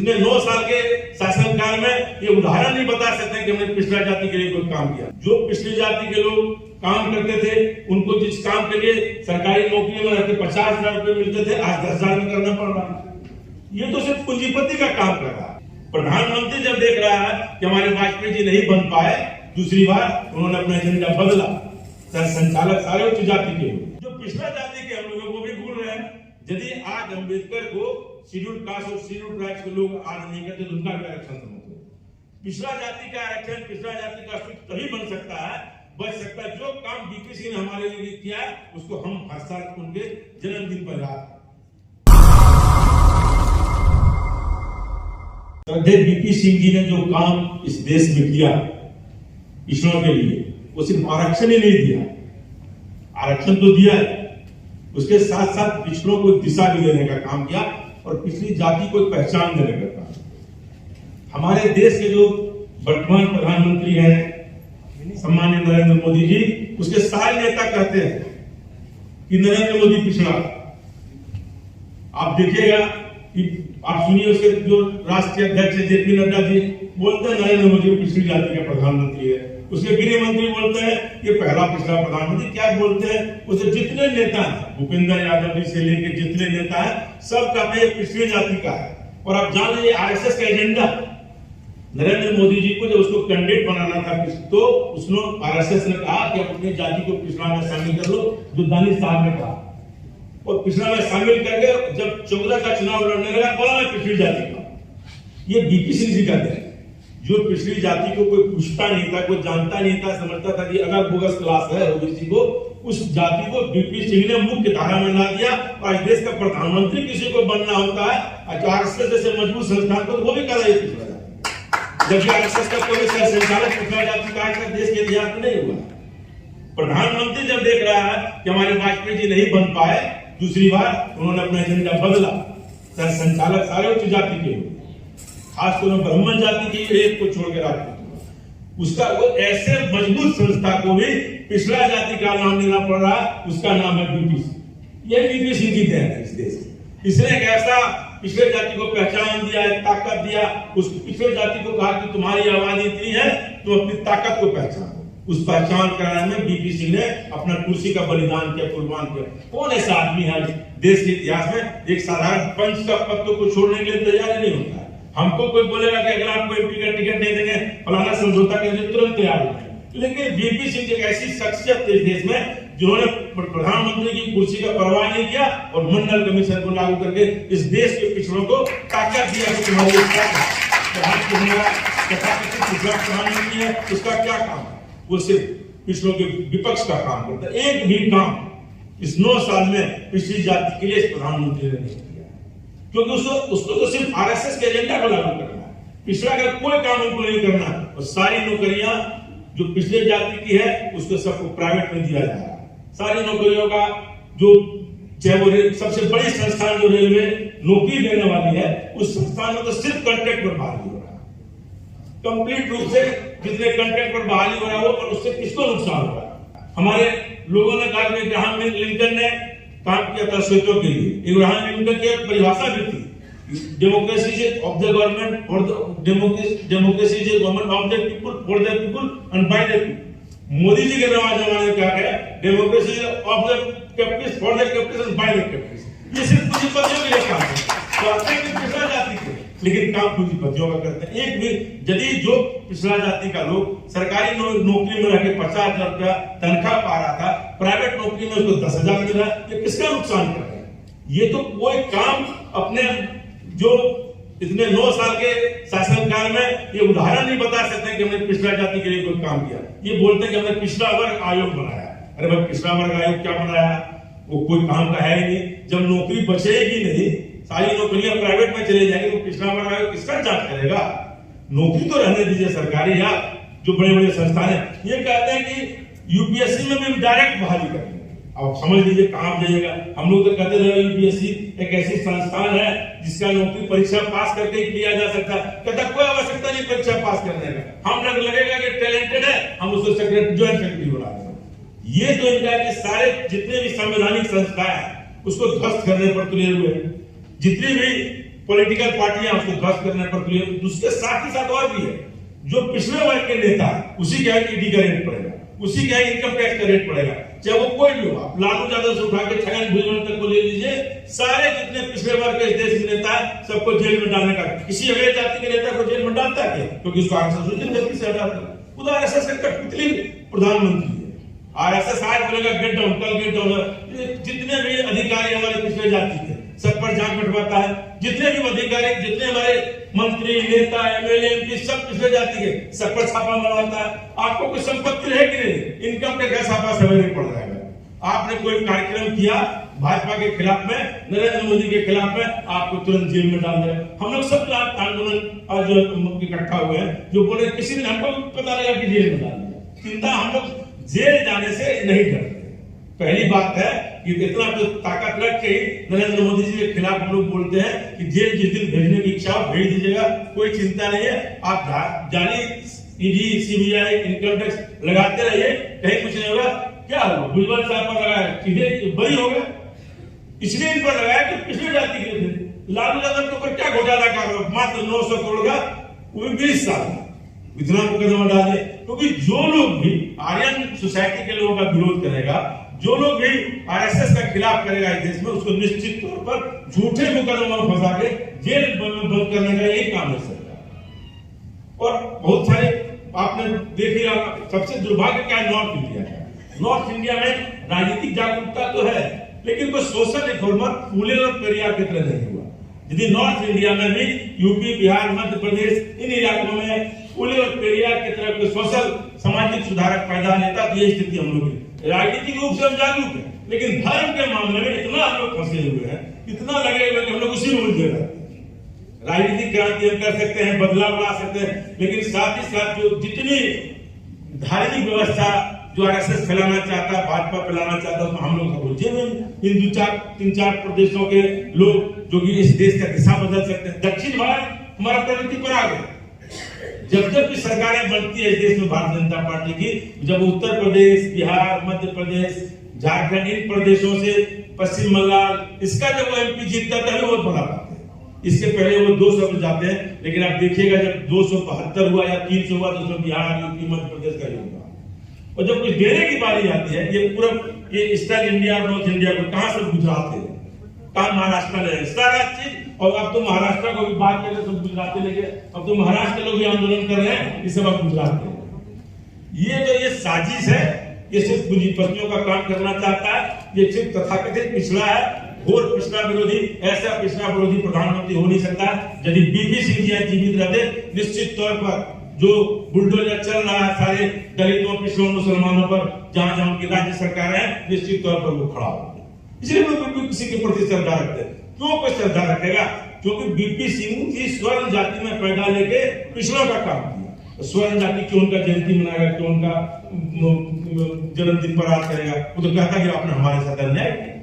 हमने 9 साल के शासनकाल में ये उदाहरण नहीं बता सकते कि हमने पिछड़ा जाति के लिए कोई काम किया। जो पिछड़ी जाति के लोग काम करते थे उनको जिस काम के लिए सरकारी नौकरी में रहते 50,000 रुपए मिलते थे, आज 10,000 में करना पड़ रहा है। ये तो सिर्फ पूंजीपति का काम कर रहा है। प्रधानमंत्री जब देख रहा है कि हमारे वाजपेयी जी नहीं बन पाए, दूसरी बार उन्होंने अपना एजेंडा बदला। संचालक सारे उच्च जाति के, जो पिछड़ा जाति के हम लोग वो भी भूल रहे हैं। यदि आज अम्बेडकर को शेड्यूल कास्ट और शेड्यूल ट्राइब्स के लोग आज नहीं करते तो उनका भी आरक्षण समझते। पिछड़ा जाति का आरक्षण, पिछड़ा जाति का सुख तभी बन सकता है, बच सकता है, जो काम बीपी सिंह ने हमारे लिए किया है उसको हम हर साल उनके जन्मदिन पर याद करें। बीपी सिंह जी ने जो काम इस देश में किया पिछड़ों के लिए, वो सिर्फ आरक्षण ही नहीं दिया, आरक्षण तो दिया है, उसके साथ साथ पिछड़ों को दिशा भी देने का काम किया और पिछड़ी जाति को पहचान देने का काम किया। हमारे देश के जो वर्तमान प्रधानमंत्री हैं सम्माननीय नरेंद्र मोदी जी, उसके सारे नेता कहते हैं कि नरेंद्र मोदी पिछड़ा। आप देखिएगा कि आप सुनिए उसके जो राष्ट्रीय अध्यक्ष जेपी नड्डा जी बोलते हैं नरेंद्र मोदी पिछड़ी जाति का प्रधानमंत्री है। उसके गृह मंत्री बोलते हैं ये पहला पिछड़ा प्रधानमंत्री। क्या बोलते हैं? उसे जितने नेता हैं, भूपेंद्र यादव जी से लेकर जितने नेता हैं, सब कहते हैं पिछड़ी जाति का है। और आप जान लीजिए आरएसएस का एजेंडा, नरेंद्र मोदी जी को जब उसको कैंडिडेट बनाना था तो उसने आरएसएस ने कहा कि अपनी जाति को पिछड़ा में शामिल कर लो, जो दानिश साहब ने कहा, और पिछड़ा में शामिल करके जब 14 का चुनाव लड़ने लगा बोला मैं पिछड़ी जाति का। ये बीपी सिंह जी कहते हैं, जो पिछड़ी जाति को कोई पूछता नहीं था, कोई जानता नहीं था, समझता था कि अगर बोगस क्लास है ओबीसी को, उस जाति को बीपी सिंह ने मुख्य धारा में ला दिया। और देश का प्रधानमंत्री किसी को बनना होता है आरएसएस जैसे मजबूत संस्थान को, तो वो भी कर रही है। जबकि आरएसएस का कोई संचालक पिछड़ा जाति का आज देश के इतिहास में नहीं हुआ। प्रधानमंत्री जब देख रहा है कि हमारे वाजपेयी जी नहीं बन पाए, दूसरी बार उन्होंने अपना एजेंडा बदला। संचालक सारे उच्च जाति के, खासतौर में ब्राह्मण जाति की एक को छोड़ के राजपूत, उसका वो ऐसे मजबूत संस्था को भी पिछड़ा जाति का नाम लेना पड़ रहा है, उसका नाम है बीपी सिंह। ये बीपी सिंह की देन है इस देश की। इसने एक ऐसा पिछड़े जाति को पहचान दिया, ताकत दिया। उस पिछड़े जाति को कहा कि तुम्हारी आबादी इतनी है, तुम अपनी ताकत को पहचानो। उस पहचान कराने में बीपी सिंह ने अपना कुर्सी का बलिदान किया, कुर्बान किया। कौन ऐसा आदमी है देश के इतिहास में एक साधारण पंच का पद को छोड़ने के लिए तैयार नहीं होता है? हमको कोई बोलेगा कि अगर आपको एमपी का टिकट नहीं देंगे फलाना समझौता के लिए तुरंत तैयार हो जाए। लेकिन बीपी सिंह एक ऐसी शख्सियत इस देश में जिन्होंने प्रधानमंत्री की कुर्सी का परवाह नहीं किया और मंडल कमीशन को लागू करके इस देश के पिछड़ों को ताकत दिया कि तुम्हारी प्रधानमंत्री है, उसका क्या काम है? वो सिर्फ पिछड़ों के विपक्ष का काम करता है। एक भी काम इस 9 साल में पिछड़ी जाति के लिए इस प्रधानमंत्री ने नहीं किया, क्योंकि उसको तो सिर्फ आरएसएस के एजेंडा को लागू करना है। पिछड़ा का कोई काम उनको नहीं करना। और सारी नौकरियां जो पिछड़े जाति की है उसको सबको प्राइवेट में दिया जा रहा है। सारी नौकरियों का जो चाहे वो सबसे बड़ी संस्थान जो रेलवे नौकरी देने वाली है, उस संस्थान में तो सिर्फ कॉन्ट्रैक्ट पर बहाली हो रहा है। कंप्लीट रूप से जितने कॉन्ट्रैक्ट पर बहाली हो रहा है वो, और उससे किसको नुकसान हो रहा है? हमारे लोगों ने कहा कि इब्राहिम लिंकन ने काम किया था स्वेतों के लिए। इब्राहिम लिंकन की परिभाषा भी थी, डेमोक्रेसी से ऑफ द गवर्नमेंट और डेमोक्रेसी से government of the people for the people and by the people. Modi ji के जमाने में क्या है? Democracy of the capitalist for the capitalist and by the capitalist. ये सिर्फ पूंजीपतियों के लिए काम है, तो पिछड़ा जाति के, लेकिन काम पूंजीपतियों का करते हैं। एक भी यदि जो पिछड़ा जाति का लोग सरकारी नौकरी में रहकर 50,000 रुपया तनख्वाह पा रहा था, प्राइवेट नौकरी में उसको 10,000 मिल रहा है, ये किसका नुकसान कर रहा है? ये तो कोई काम अपने जो इतने 9 साल के शासनकाल में ये उदाहरण नहीं बता सकते कि हमने पिछड़ा जाति के लिए कोई काम किया। ये बोलते हैं कि हमने पिछड़ा वर्ग आयोग बनाया। अरे भाई, पिछड़ा वर्ग आयोग क्या बनाया? वो कोई काम का है ही नहीं। जब नौकरी बचेगी नहीं, सारी नौकरियां प्राइवेट में चले जाएंगी, तो पिछड़ा वर्ग आयोग किसका जांच करेगा? नौकरी तो रहने दीजिए सरकारी या जो बड़े बड़े संस्थान है। ये कहते हैं कि यूपीएससी में भी डायरेक्ट बहाली करेंगे। अब समझ लीजिए कहां जाइएगा। हम लोग तो कहते रहे यूपीएससी एक ऐसी संस्थान है जिसका नौकरी परीक्षा पास करके किया जा सकता है। कहता कोई आवश्यकता नहीं परीक्षा पास करने का, हम लगेगा कि टैलेंटेड है, हम उसको सेक्रेटरी ज्वाइंट सेक्रेटरी बना देंगे। ये तो इनका कि सारे जितने भी संवैधानिक संस्थाएं हैं उसको ध्वस्त करने पर तुले हुए हैं। जितनी भी पॉलिटिकल पार्टियां उसको ध्वस्त करने पर तुले। उसके साथ ही साथ और भी है, जो पिछले वर्ग के नेता उसी के ईडी का रेट पड़ेगा, उसी के इनकम टैक्स का रेट पड़ेगा, चाहे वो कोई भी हो। आप लालू यादव से उठा के छगन भुजबल तक को ले लीजिए, सारे जितने पिछले वर्ग के इस देश के नेता है सबको जेल में डालने का। किसी अगले जाति के नेता को जेल में डालता है क्योंकि उसको आरएसएस गलती से हटाता है। खुद आरएसएस का कठपुतली प्रधानमंत्री है। आरएसएस आज बोलेगा गेट डाउन, कल गेट डाउन। जितने भी अधिकारी हमारे पिछले जाति के सब पर जांच बैठवाता है, जितने भी अधिकारी, जितने हमारे मंत्री, नेता, एमएलए, एमपी सब पिछले जाति के सब पर छापा मरवाता है। आपको कोई संपत्ति है कि नहीं, इनकम टैक्स का छापा समय नहीं पड़ जाएगा। आपने कोई कार्यक्रम किया भाजपा के खिलाफ में, नरेंद्र मोदी के खिलाफ में, आपको तुरंत जेल में डाल दे। हम लोग सब आंदोलन आज जो इकट्ठा हुए हैं, जो बोले किसी दिन हमको पता लगा कि जेल में डाल दिया। चिंता हम लोग जेल जाने से नहीं डरते। पहली बात है कि इतना तो ताकत रख के नरेंद्र मोदी जी के खिलाफ हम लोग बोलते हैं कि जेल जिस दिन भेजने की इच्छा हो भेज दीजिएगा, कोई चिंता नहीं है। आप जाली ईडी, सीबीआई, इनकम टैक्स लगाते रहिए, कहीं कुछ नहीं होगा। क्या होगा, भुजबल साहब पर लगाया सीधे बरी हो गया, इसलिए इन पर लगाया कि पिछले जाति के थे। लालू यादव के ऊपर क्या घोटाला कर, मात्र 900 करोड़ का, वो भी 20 साल इतना मुकदमा डाले। क्योंकि जो लोग भी आर्यन सोसाइटी के लोगों का विरोध करेगा, जो लोग भी आरएसएस का खिलाफ करेगा इस देश में, उसको निश्चित तौर पर झूठे मुकदमा में फंसा के जेल में बंद करने का यही काम है सरकार। और बहुत सारे आपने देखिए, सबसे दुर्भाग्य क्या है नॉर्थ इंडिया का। नॉर्थ इंडिया में राजनीतिक जागरूकता तो है, लेकिन कोई सोशल रिफॉर्मर फूले और पेरियार की तरह नहीं हुआ। यदि नॉर्थ इंडिया में भी यूपी, बिहार, मध्य प्रदेश, इन इलाकों में फूले और पेरियार की तरह कोई सोशल सामाजिक सुधारक पैदा लेता तो ये स्थिति हम लोग की। राजनीतिक रूप से हम जागरूक है, लेकिन धर्म के मामले में इतना हम लोग फंसे हुए हैं, इतना लगे हुए कि हम लोग उसी में उलझे रहते हैं। राजनीतिक क्रांति हम कर सकते हैं, बदलाव ला सकते हैं, लेकिन साथ ही साथ जो जितनी धार्मिक व्यवस्था जो आरएसएस फैलाना चाहता है, भाजपा फैलाना चाहता है, तो हम लोग उलझे हुए इन 3-4 प्रदेशों के लोग जो कि इस देश का दिशा बदल सकते हैं। दक्षिण भारत हमारा प्रगति पर आ गया। जब जब भी सरकारें बनती है इस देश में भारतीय जनता पार्टी की, जब उत्तर प्रदेश, बिहार, मध्य प्रदेश, झारखंड, इन प्रदेशों से पश्चिम बंगाल, इसका जब वो एमपी जीतता है तभी वो बना पाते हैं। इसके पहले वो 200 पर जाते हैं, लेकिन आप देखिएगा जब 272 हुआ या 300 हुआ तो उसमें बिहार, यूपी, मध्य प्रदेश का ही होगा। और जब कुछ देने की बारी आती है, ये पूरा ये ईस्टर्न इंडिया और नॉर्थ इंडिया को कहां से गुजरात है, कहां महाराष्ट्र में सारा चीज। और अब तो महाराष्ट्र को भी बात करके सब गुजरात लेके, अब तो महाराष्ट्र के लोग भी आंदोलन कर रहे हैं, ये सब अब गुजरात के। ये जो ये साजिश है, ये सिर्फ पूंजीपतियों का काम करना चाहता है। ये सिर्फ तथाकथित पिछड़ा है, घोर पिछड़ा विरोधी। ऐसा पिछड़ा विरोधी प्रधानमंत्री हो नहीं सकता। यदि बीपी सिंह जी जीवित रहते, निश्चित तौर पर जो बुलडोजर चल रहा है सारे दलितों, पिछड़ों, मुसलमानों पर, जहां जहां उनकी राज्य सरकार है, निश्चित तौर पर वो खड़ा होगा। इसलिए लोग किसी के प्रति श्रद्धा रखते हैं। क्यों कोई श्रद्धा रखेगा? क्योंकि बीपी सिंह जी स्वर्ण जाति में पैदा लेके पिछड़ों का काम किया। स्वर्ण जाति क्यों उनका जयंती मनाएगा, क्यों उनका जन्मदिन पर याद करेगा? वो तो कहता कि आपने हमारे साथ अन्याय किया।